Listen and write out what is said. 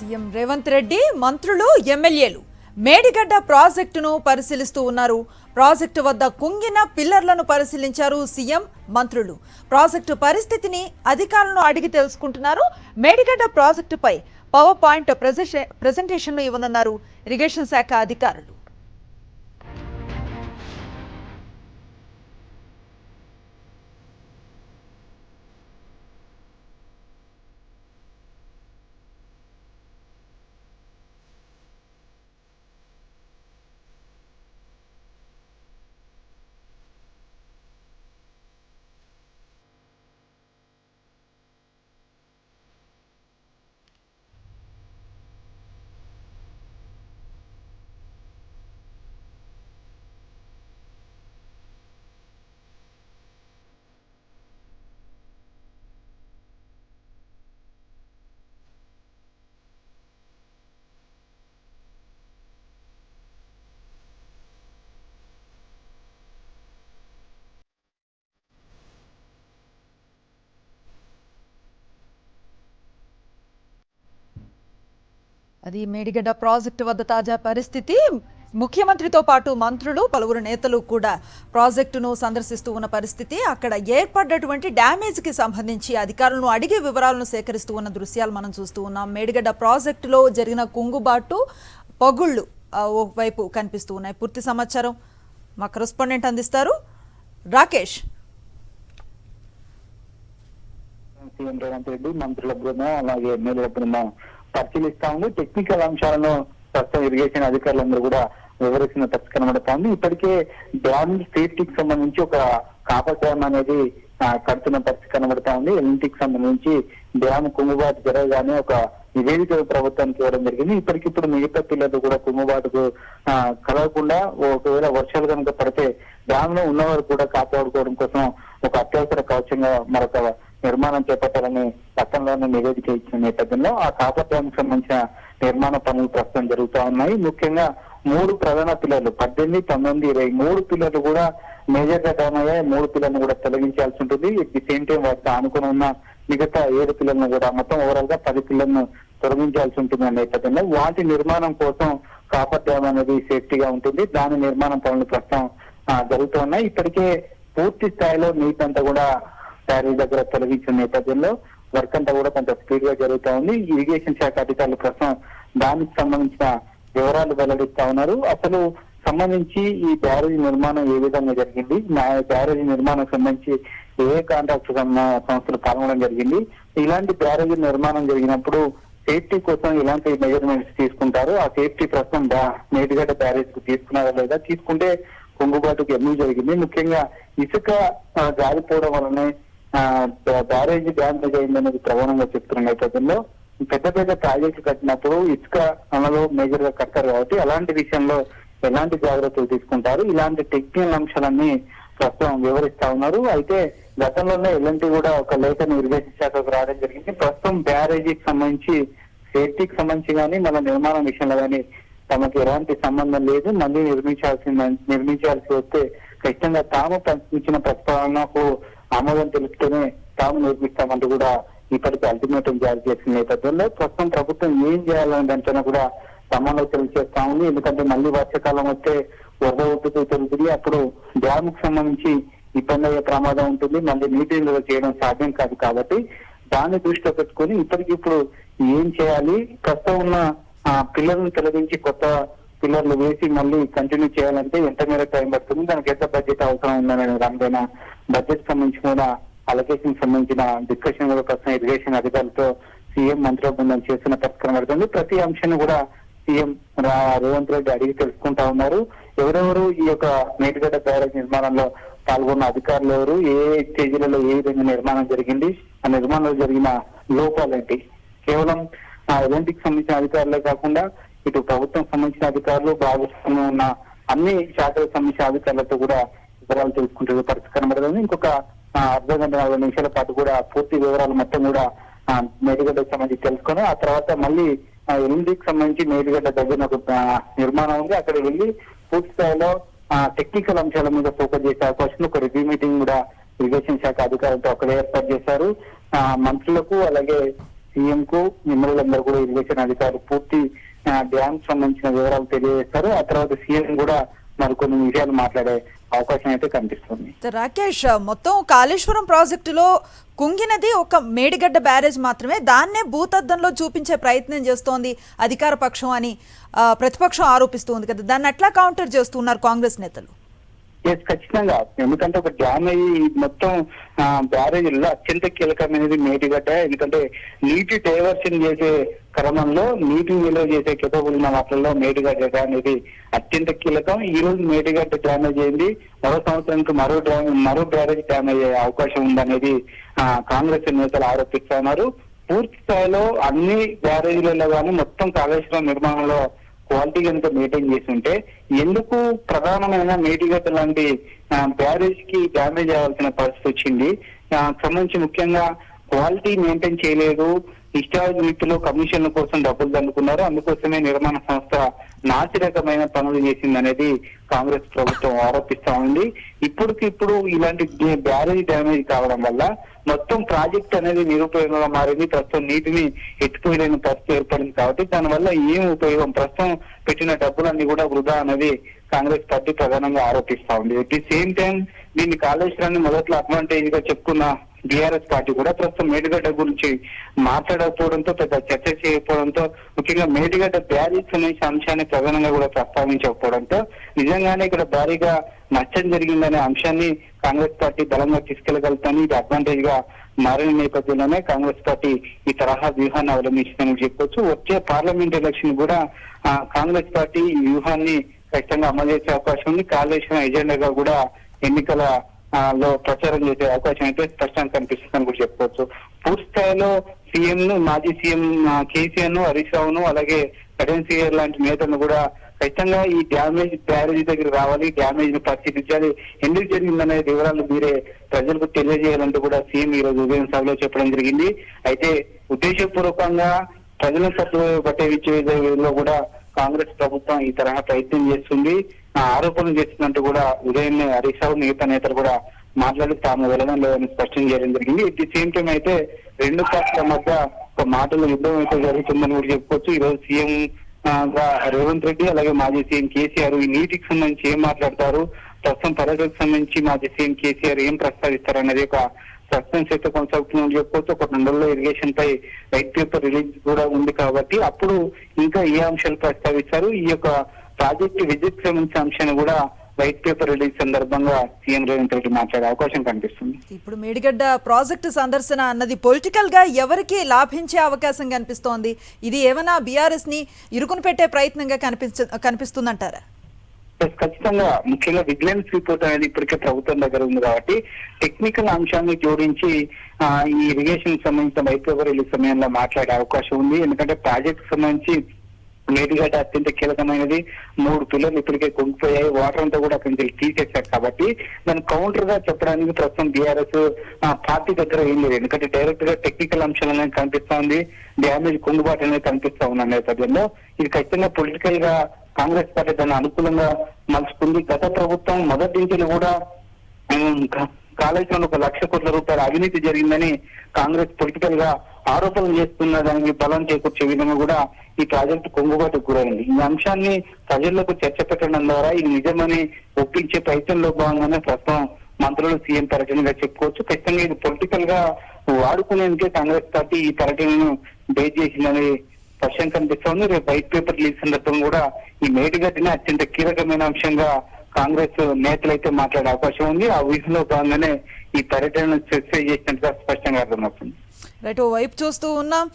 CM Revanth Reddy మంత్రులు ఎమ్మెల్యేలు మేడిగడ్డ ప్రాజెక్టును పరిశీలిస్తూ ఉన్నారు. ప్రాజెక్టు వద్ద కుంగిన పిల్లర్లను పరిశీలించారు సీఎం మంత్రులు. ప్రాజెక్టు పరిస్థితిని అధికారులను అడిగి తెలుసుకుంటున్నారు. మేడిగడ్డ ప్రాజెక్టుపై పవర్ పాయింట్ ప్రెజెంటేషన్ను ఇవ్వనున్నారు ఇరిగేషన్ శాఖ అధికారులు. అది మేడిగడ్డ ప్రాజెక్టు వద్ద తాజా పరిస్థితి. ముఖ్యమంత్రితో పాటు మంత్రులు పలువురు నేతలు కూడా ప్రాజెక్టును సందర్శిస్తూ ఉన్న పరిస్థితి. అక్కడ ఏర్పడ్డటువంటి డ్యామేజ్కి సంబంధించి అధికారులను అడిగే వివరాలను సేకరిస్తూ ఉన్న దృశ్యాలు మనం చూస్తూ ఉన్నాం. మేడిగడ్డ ప్రాజెక్టులో జరిగిన కుంగుబాటు పగుళ్లు ఒకవైపు కనిపిస్తూ ఉన్నాయి. పూర్తి సమాచారం మా కరెస్పాండెంట్ అందిస్తారు రాకేష్. సీఎం రేవంత్ రెడ్డి మంత్రుల బృందం అలాగే ఎమ్మెల్యేల బృందం పరిశీలిస్తా ఉంది. టెక్నికల్ అంశాలను ప్రస్తుతం ఇరిగేషన్ అధికారులందరూ కూడా వివరిస్తున్న పరిస్థితి కనబడతా ఉంది. ఇప్పటికే డ్యామ్ సేఫ్టీకి సంబంధించి ఒక కాపర్ డ్యామ్ అనేది కడుతున్న పరిస్థితి కనబడతా ఉంది. ఎల్ఎన్టీకి సంబంధించి డ్యామ్ కుంగుబాటు జరగగానే ఒక నివేదిక ప్రభుత్వానికి ఇవ్వడం జరిగింది. ఇప్పటికిప్పుడు మిగతా పిల్లలు కూడా కుంగుబాటుకు కలగకుండా ఒకవేళ వర్షాలు కనుక పడితే డ్యామ్ లో ఉన్నవారు కూడా కాపాడుకోవడం కోసం ఒక అత్యవసర కవచంగా మరొక నిర్మాణం చేపట్టాలని గతంలోనే నివేదిక ఇచ్చిన నేపథ్యంలో ఆ కాపర్ డ్యామ్ కు సంబంధించిన నిర్మాణ పనులు ప్రస్తుతం జరుగుతూ ఉన్నాయి. ముఖ్యంగా 3 ప్రధాన పిల్లర్లు 18, 19, 23 పిల్లర్లు కూడా మేజర్ గా డౌన్ అయ్యాయి. 3 పిల్లర్ను కూడా తొలగించాల్సి ఉంటుంది. ది సేమ్ టైం వాటితో ఆనుకుని ఉన్న మిగతా 7 పిల్లర్లను కూడా మొత్తం ఓవరాల్ గా 10 పిల్లర్లను తొలగించాల్సి ఉంటుంది అనే నేపథ్యంలో వాటి నిర్మాణం కోసం కాపర్ డ్యామ్ అనేది సేఫ్టీగా ఉంటుంది. దాని నిర్మాణం పనులు ప్రస్తుతం జరుగుతూ ఉన్నాయి. ఇప్పటికే పూర్తి స్థాయిలో నీటి అంతా కూడా బ్యారేజ్ దగ్గర తొలగించిన నేపథ్యంలో వర్క్ అంతా కూడా కొంత స్పీడ్ గా జరుగుతూ ఉంది. ఇరిగేషన్ శాఖ అధికారులు ప్రస్తుతం దానికి సంబంధించిన వివరాలు వెల్లడిస్తా ఉన్నారు. అసలు సంబంధించి ఈ బ్యారేజ్ నిర్మాణం ఏ విధంగా జరిగింది, బ్యారేజ్ నిర్మాణం సంబంధించి ఏ కాంట్రాక్ట్ సంస్థలు పాల్గొనడం జరిగింది, ఇలాంటి బ్యారేజ్ నిర్మాణం జరిగినప్పుడు సేఫ్టీ కోసం ఇలాంటి మెజర్మెంట్స్ తీసుకుంటారు, ఆ సేఫ్టీ ప్రస్తుతం మేడిగడ్డ బ్యారేజ్ కు తీసుకున్నారా లేదా, తీసుకుంటే కుంగుబాటుకు ఎందుకు జరిగింది, ముఖ్యంగా ఇసుక జారిపోవడం వల్లనే బ్యారేజ్ డ్యామేజ్ అయిందనేది ప్రధానంగా చెప్తున్న నేపథ్యంలో పెద్ద పెద్ద ప్రాజెక్టులు కట్టినప్పుడు ఇసుక అమలు మేజర్ గా కట్టారు కాబట్టి అలాంటి విషయంలో ఎలాంటి జాగ్రత్తలు తీసుకుంటారు, ఇలాంటి టెక్నికల్ అంశాలన్నీ ప్రస్తుతం వివరిస్తా ఉన్నారు. అయితే గతంలోనే ఎల్ఎన్టీ కూడా ఒక లేఖను ఇరిగేషన్ శాఖకు రావడం జరిగింది. ప్రస్తుతం బ్యారేజీకి సంబంధించి సేఫ్టీకి సంబంధించి కానీ మన నిర్మాణం విషయంలో కానీ తమకు ఎలాంటి సంబంధం లేదు, మళ్ళీ నిర్మించాల్సి వస్తే ఖచ్చితంగా తాము పంపించిన ప్రతిపాదనకు ఆమోదం తెలుస్తూనే తాము నిర్మిస్తామంటూ కూడా ఇప్పటికీ అల్టిమేటం జారీ చేసిన నేపథ్యంలో ప్రస్తుతం ప్రభుత్వం ఏం చేయాలనే దాంట్లో కూడా సమాలోచనలు చేస్తా ఉంది. ఎందుకంటే మళ్ళీ వర్షాకాలం వస్తే వరద ఉట్టుతూ పెరుగుతుంది, అప్పుడు డ్యామ్ కు సంబంధించి ఇబ్బంది అయ్యే ప్రమాదం ఉంటుంది, మళ్ళీ నీటి నిల్వ చేయడం సాధ్యం కాదు. కాబట్టి దాన్ని దృష్టిలో పెట్టుకుని ఇప్పటికిప్పుడు ఏం చేయాలి, ప్రస్తుతం ఉన్న పిల్లర్లను తొలగించి కొత్త పిల్లర్లు వేసి మళ్ళీ కంటిన్యూ చేయాలంటే ఎంత మేర టైం పడుతుంది, దానికి ఎంత బడ్జెట్ అవసరం ఉందనే దానిపైన బడ్జెట్ సంబంధించి కూడా అలొకేషన్ సంబంధించిన డిస్కషన్ కూడా ప్రస్తుతం ఇరిగేషన్ అధికారులతో సీఎం మంత్రుల బృందం చేస్తున్న పరిస్థితి పడుతుంది. ప్రతి అంశాన్ని కూడా సీఎం రేవంత్ రెడ్డి అడిగి తెలుసుకుంటా ఉన్నారు. ఎవరెవరు ఈ యొక్క మేడిగడ్డ బ్యారేజ్ నిర్మాణంలో పాల్గొన్న అధికారులు ఎవరు, ఏ స్టేజీలలో ఏ విధంగా నిర్మాణం జరిగింది, ఆ నిర్మాణంలో జరిగిన లోపాలేంటి, కేవలం ఎల్ఎన్టీకి సంబంధించిన అధికారులే కాకుండా ఇటు ప్రభుత్వం సంబంధించిన అధికారులు భాగస్వామ్యం ఉన్న అన్ని శాఖలకు సంబంధించిన అధికారులతో కూడా వివరాలు తెలుసుకుంటే పరిస్థితి కనబడుతుంది. ఇంకొక అర్ధ గంట 40 నిమిషాల పాటు కూడా పూర్తి వివరాలు మొత్తం కూడా మేడిగడ్డకు సంబంధించి తెలుసుకొని ఆ తర్వాత మళ్ళీ ఎల్ఎన్టీకి సంబంధించి మేడిగడ్డ దగ్గర ఒక నిర్మాణం ఉంది, అక్కడ వెళ్ళి పూర్తి స్థాయిలో టెక్నికల్ అంశాల మీద ఫోకస్ చేసే అవకాశం ఒక రివ్యూ మీటింగ్ కూడా ఇరిగేషన్ శాఖ అధికారులతో అక్కడ ఏర్పాటు చేశారు. మంత్రులకు అలాగే సీఎం కు ఎమ్మెల్యేలందరూ కూడా ఇరిగేషన్ అధికారులు పూర్తి డ్యామ్ సంబంధించిన వివరాలు తెలియజేస్తారు. ఆ తర్వాత సీఎం కూడా మరికొన్ని విషయాలు మాట్లాడే అవకాశం అయితే కనిపిస్తుంది. రాకేష్, మొత్తం కాళేశ్వరం ప్రాజెక్టులో కుంగినది ఒక మేడిగడ్డ బ్యారేజ్ మాత్రమే, దాన్నే భూతద్దంలో చూపించే ప్రయత్నం చేస్తోంది అధికార పక్షం అని ప్రతిపక్షం ఆరోపిస్తుంది కదా, దాన్ని ఎట్లా కౌంటర్ చేస్తున్నారు కాంగ్రెస్ నేతలు? ఖచ్చితంగా, ఎందుకంటే ఒక డ్యామేజ్ మొత్తం బ్యారేజీల్లో అత్యంత కీలకమైనది మేడిగడ్డ. ఎందుకంటే నీటి డైవర్షన్ చేసే క్రమంలో నీటిని నిల్వ చేసే కెపబుల్ ఉన్న వాటిల్లో మేడిగడ్డ అనేది అత్యంత కీలకం. ఈ రోజు మేడిగడ్డ డ్యామేజ్ అయింది, మరో సంవత్సరానికి మరో బ్యారేజ్ డ్యామేజ్ అయ్యే అవకాశం ఉందనేది కాంగ్రెస్ నేతలు ఆరోపిస్తున్నారు. పూర్తి స్థాయిలో అన్ని బ్యారేజీలలో కానీ మొత్తం కాళేశ్వరం నిర్మాణంలో క్వాలిటీ కనుక మెయింటైన్ చేసి ఉంటే ఎందుకు ప్రధానమైన మేడిగడ్డ లాంటి బ్యారేజ్ కి డ్యామేజ్ అవ్వాల్సిన పరిస్థితి వచ్చింది? సంబంధించి ముఖ్యంగా క్వాలిటీ మెయింటైన్ చేయలేదు, ఇష్టారీతిలో కమిషన్ల కోసం డబ్బులు దండుకున్నారు, అందుకోసమే నిర్మాణ సంస్థ నాసిరకమైన పనులు చేసింది అనేది కాంగ్రెస్ ప్రభుత్వం ఆరోపిస్తా ఉంది. ఇప్పుడు ఇలాంటి బ్యారేజ్ డ్యామేజ్ కావడం వల్ల మొత్తం ప్రాజెక్ట్ అనేది నిరుపయోగంగా మారింది. ప్రస్తుతం నీటిని ఎత్తిపోయలేని పరిస్థితి ఏర్పడింది కాబట్టి దానివల్ల ఏం ఉపయోగం? ప్రస్తుతం పెట్టిన డబ్బులన్నీ కూడా వృధా అనేది కాంగ్రెస్ పార్టీ ప్రధానంగా ఆరోపిస్తా ఉంది. అట్ ది సేమ్ టైం దీన్ని కాళేశ్వరాన్ని మొదట్లో అడ్వాంటేజ్ గా చెప్పుకున్న బీఆర్ఎస్ పార్టీ కూడా ప్రస్తుతం మేడిగడ్డ గురించి మాట్లాడకపోవడంతో, పెద్ద చర్చ చేయకపోవడంతో, ముఖ్యంగా మేడిగడ్డ బ్యారేజ్ సంబంధించిన అంశాన్ని ప్రధానంగా కూడా ప్రస్తావించకపోవడంతో నిజంగానే ఇక్కడ భారీగా నష్టం జరిగిందనే అంశాన్ని కాంగ్రెస్ పార్టీ బలంగా తీసుకెళ్లగలుగుతాని, ఇది అడ్వాంటేజ్ గా మారిన నేపథ్యంలోనే కాంగ్రెస్ పార్టీ ఈ తరహా వ్యూహాన్ని అవలంబించిందని చెప్పొచ్చు. వచ్చే పార్లమెంట్ ఎలక్షన్ కూడా కాంగ్రెస్ పార్టీ ఈ వ్యూహాన్ని ఖచ్చితంగా అమలు చేసే అవకాశం ఉంది. కాళేశ్వరం ఎజెండాగా కూడా ఎన్నికల లో ప్రచారం చేసే అవకాశం అయితే స్పష్టంగా కనిపిస్తుందని కూడా చెప్పుకోవచ్చు. పూర్తి స్థాయిలో సీఎం ను, మాజీ సీఎం కేసీఆర్ ను, హరీష్ రావును, అలాగే కడెన్ సీఆర్ లాంటి నేతలను కూడా ఖచ్చితంగా ఈ డ్యామేజ్ బ్యారేజ్ దగ్గర రావాలి, డ్యామేజ్ ను పరిశీలించాలి, ఎందుకు జరిగిందనే వివరాలు మీరే ప్రజలకు తెలియజేయాలంటూ కూడా సీఎం ఈ రోజు ఉదయం సభలో చెప్పడం జరిగింది. అయితే ఉద్దేశపూర్వకంగా ప్రజలను పట్టే విషయంలో కూడా కాంగ్రెస్ ప్రభుత్వం ఈ తరహా ప్రయత్నం చేస్తుంది, ఆరోపణలు చేస్తున్నట్టు కూడా ఉదయాన్నే హరీష్ రావు మిగతా నేతలు కూడా మాట్లాడి తాము వెళ్ళడం లేదని స్పష్టం చేయడం జరిగింది. ఎట్ ది సేమ్ టైం అయితే రెండు పార్టీల మధ్య ఒక మాటల యుద్ధం అయితే జరుగుతుందని కూడా చెప్పుకోవచ్చు. ఈ రోజు సీఎం రేవంత్ రెడ్డి అలాగే మాజీ సీఎం కేసీఆర్ ఈ నీటికి సంబంధించి ఏం మాట్లాడతారు, ప్రస్తుతం పర్యటనకు సంబంధించి మాజీ సీఎం కేసీఆర్ ఏం ప్రస్తావిస్తారు అనేది ఒక సస్పెన్స్ అయితే కొనసాగుతుందని చెప్పుకోవచ్చు. ఒక 2 రోజుల్లో ఇరిగేషన్ పై వైట్ పేపర్ రిలీజ్ కూడా ఉంది కాబట్టి అప్పుడు ఇంకా ఏ అంశాలు ప్రస్తావిస్తారు, ఈ యొక్క ప్రాజెక్టు విద్యుత్ సంబంధించిన అంశాన్ని కూడా వైట్ పేపర్ రిలీజ్ సందర్భంగా సీఎం రేవంత్ రెడ్డి మాట్లాడే అవకాశం కనిపిస్తుంది. ఇప్పుడు మేడిగడ్డ ప్రాజెక్టు సందర్శన అన్నది పొలిటికల్ గా ఎవరికి లాభించే అవకాశం కనిపిస్తోంది? ఇది ఏమైనా బీఆర్ఎస్ ని ఇరుకుని పెట్టే ప్రయత్నంగా కనిపిస్తుందంటారా? ఖచ్చితంగా, ముఖ్యంగా విజిలెన్స్ రిపోర్ట్ అనేది ఇప్పటికే ప్రభుత్వం దగ్గర ఉంది కాబట్టి టెక్నికల్ అంశాన్ని జోడించి ఈ ఇరిగేషన్ సంబంధించిన వైట్ పేపర్ రిలీజ్ సమయంలో మాట్లాడే అవకాశం ఉంది. ఎందుకంటే ప్రాజెక్ట్ సంబంధించి మేడిగడ్డ అత్యంత కీలకమైనది, 3 పిల్లర్లు ఇప్పటికే కుంగిపోయాయి, వాటర్ అంతా కూడా అక్కడి నుంచి తీసేశారు కాబట్టి దాన్ని కౌంటర్ గా చెప్పడానికి ప్రస్తుతం బీఆర్ఎస్ పార్టీ దగ్గర ఏం లేదు. ఎందుకంటే డైరెక్ట్ గా టెక్నికల్ అంశాలు అనేది కనిపిస్తా ఉంది, డ్యామేజ్ కుంగుబాటు అనేది కనిపిస్తా ఉన్న నేపథ్యంలో ఇది ఖచ్చితంగా పొలిటికల్ గా కాంగ్రెస్ పార్టీ దాన్ని అనుకూలంగా మలుచుకుంది. గత ప్రభుత్వం మొదటి నుంచి కూడా కాళేశ్వరంలో 1 లక్ష కోట్ల రూపాయల అవినీతి జరిగిందని కాంగ్రెస్ పొలిటికల్ గా ఆరోపణలు చేస్తున్న దానికి బలం చేకూర్చే విధంగా కూడా ఈ ప్రాజెక్టు కొంగుబాటుకు గురైంది. ఈ అంశాన్ని ప్రజల్లోకి చర్చ పెట్టడం ద్వారా ఇది నిజమని ఒప్పించే ప్రయత్నంలో భాగంగానే ప్రస్తుతం మంత్రులు సీఎం పర్యటనగా చెప్పుకోవచ్చు. ఖచ్చితంగా ఇది పొలిటికల్ గా వాడుకునేందుకే కాంగ్రెస్ పార్టీ ఈ పర్యటనను బేస్ చేసిందని స్పష్టం కనిపిస్తోంది. రేపు వైట్ పేపర్ రిలీజ్ సందర్భంగా కూడా ఈ మేడిగడ్డని అత్యంత కీలకమైన అంశంగా కాంగ్రెస్ నేతలైతే మాట్లాడే అవకాశం ఉంది. ఆ వ్యూహంలో భాగంగానే ఈ పర్యటనను చర్చ చేసినట్టుగా స్పష్టంగా అర్థమవుతుంది. రైట్, ఓ వైపు చూస్తూ ఉన్నాం